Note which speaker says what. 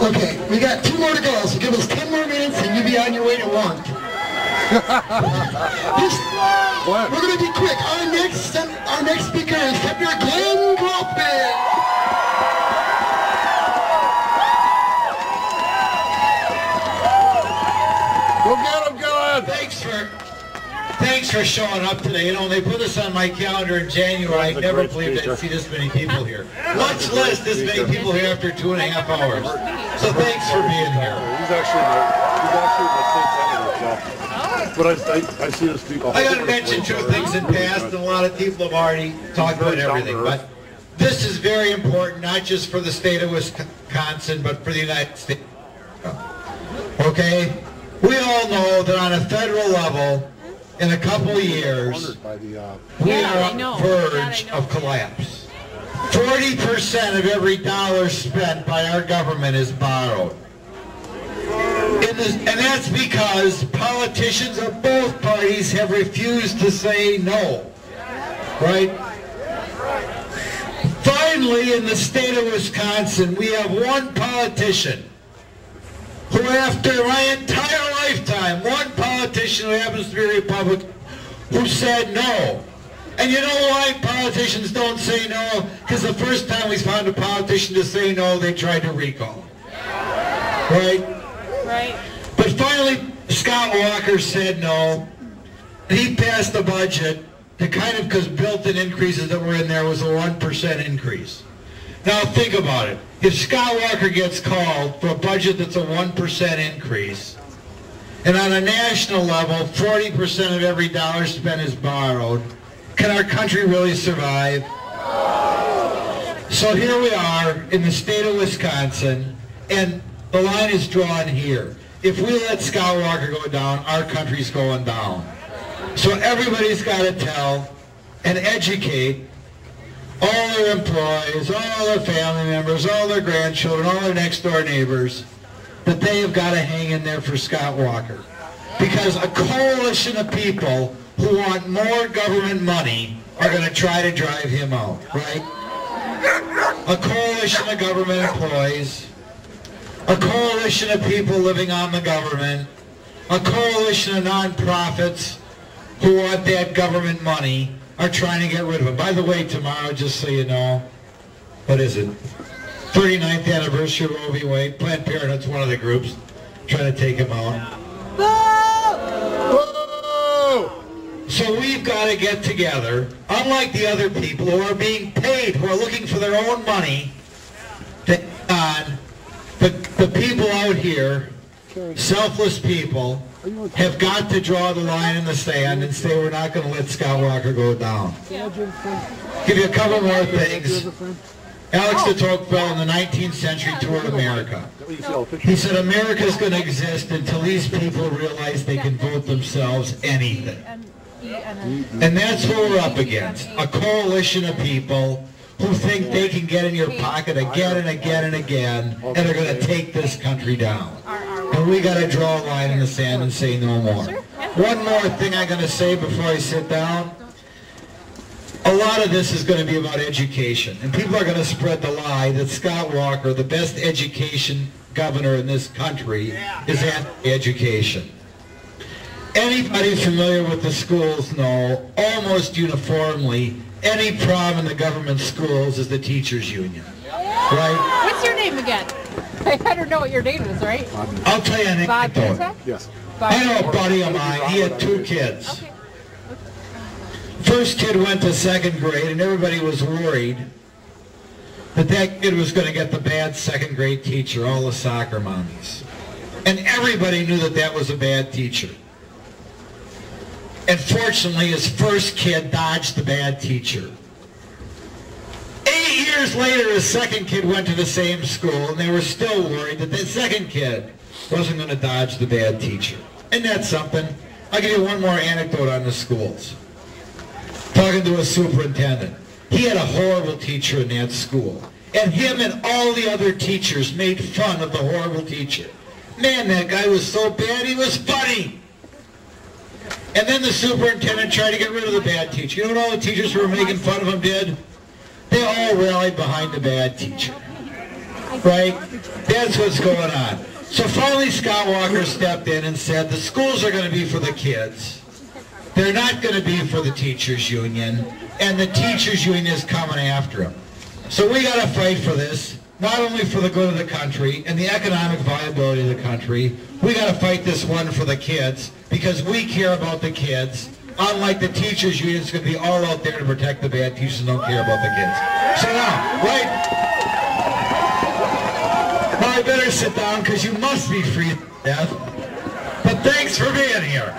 Speaker 1: Okay, we got 2 more to go, so give us 10 more minutes and you'll be on your way to lunch. We're going to be quick. Our next speaker is Senator Grothman.
Speaker 2: Go get him, Glenn!
Speaker 3: Thanks for showing up today. You know, they put this on my calendar in January. I never believed I'd see this many people here. Much less this many people here after 2.5 hours. So thanks for being here.
Speaker 2: He's actually my state senator, so. But I see this speak.
Speaker 3: I got to mention 2 things in past, and a lot of people have already talked about everything. But this is very important, not just for the state of Wisconsin, but for the United States. Okay? We all know that on a federal level, in a couple of years, we are on the verge of collapse. 40% of every dollar spent by our government is borrowed. And that's because politicians of both parties have refused to say no. Right? Finally, in the state of Wisconsin, we have one politician who, after my entire lifetime, one politician who happens to be a Republican, who said no. And you know why politicians don't say no? Because the first time we found a politician to say no, they tried to recall. Right?
Speaker 4: Right.
Speaker 3: But finally, Scott Walker said no, and he passed the budget to kind of, because built-in increases that were in there was a 1% increase. Now think about it. If Scott Walker gets called for a budget that's a 1% increase, and on a national level, 40% of every dollar spent is borrowed, can our country really survive? So here we are in the state of Wisconsin, and the line is drawn here. If we let Scott Walker go down, our country's going down. So everybody's got to tell and educate all their employees, all their family members, all their grandchildren, all their next door neighbors, that they have got to hang in there for Scott Walker. Because a coalition of people who want more government money are going to try to drive him out, right? A coalition of government employees, a coalition of people living on the government, a coalition of nonprofits who want that government money are trying to get rid of him. By the way, tomorrow, just so you know, what is it? 39th anniversary of Roe v. Wade. Planned Parenthood's one of the groups trying to take him out. So we've got to get together, unlike the other people who are being paid, who are looking for their own money, to on the people out here, selfless people, have got to draw the line in the sand and say we're not going to let Scott Walker go down. Give you a couple more things. Alex de Tocqueville in the 19th century toured America. He said America's going to exist until these people realize they can vote themselves anything. And that's what we're up against. A coalition of people who think they can get in your pocket again and again and again, and are going to take this country down. And we got to draw a line in the sand and say no more. One more thing I'm going to say before I sit down. A lot of this is going to be about education. And people are going to spread the lie that Scott Walker, the best education governor in this country, is anti-education. Anybody familiar with the schools know, almost uniformly, any problem in the government schools is the teachers' union. Right?
Speaker 4: What's your name again? I better know what your name is, right?
Speaker 3: I'll tell you an anecdote.
Speaker 2: Yes.
Speaker 3: I know a buddy of mine, he had 2 kids.
Speaker 4: Okay.
Speaker 3: First kid went to 2nd grade, and everybody was worried that that kid was going to get the bad 2nd grade teacher, all the soccer mommies. And everybody knew that that was a bad teacher. And fortunately, his first kid dodged the bad teacher. 8 years later, his 2nd kid went to the same school, and they were still worried that the 2nd kid wasn't going to dodge the bad teacher. And that's something. I'll give you one more anecdote on the schools. Talking to a superintendent. He had a horrible teacher in that school. And him and all the other teachers made fun of the horrible teacher. Man, that guy was so bad, he was funny. And then the superintendent tried to get rid of the bad teacher. You know what all the teachers who were making fun of him did? They all rallied behind the bad teacher. right? That's what's going on. So finally Scott Walker stepped in and said the schools are going to be for the kids. They're not going to be for the teachers union, and the teachers union is coming after them. So we got to fight for this, not only for the good of the country and the economic viability of the country, we got to fight this one for the kids because we care about the kids. Unlike the teachers union, it's going to be all out there to protect the bad teachers and don't care about the kids. So now, right? Well, I better sit down because you must be free to death. But thanks for being here.